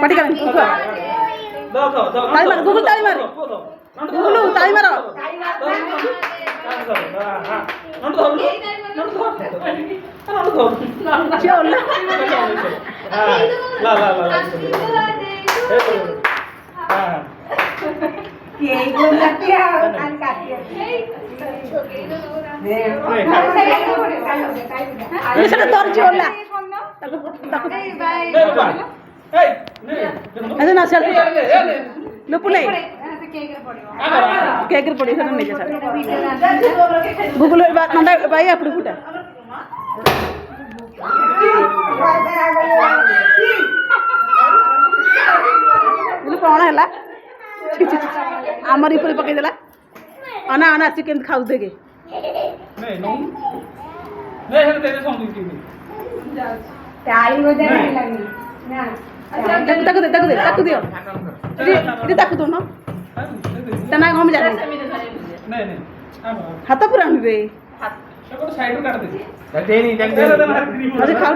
పట్టుకెళ్ళండి తాళి మారు గూగుల్ తాళి మారు గూగుల్ తాళి మారు అదే నా సెల్ లుప్పు नहीं కేక్ పడి గూగుల్ भाई అప్పుడు కూడా कौन है आमर ऊपर पकई देला अना अना चिकन खाऊ देगे नहीं नहीं नहीं है तेरे सॉन्ग की टाइम हो जाए लगी ना तक दियो ये तक दो ना तना हम जा नहीं नहीं हाथ पूरा रे हाथ साइड में काट दे नहीं अरे खाओ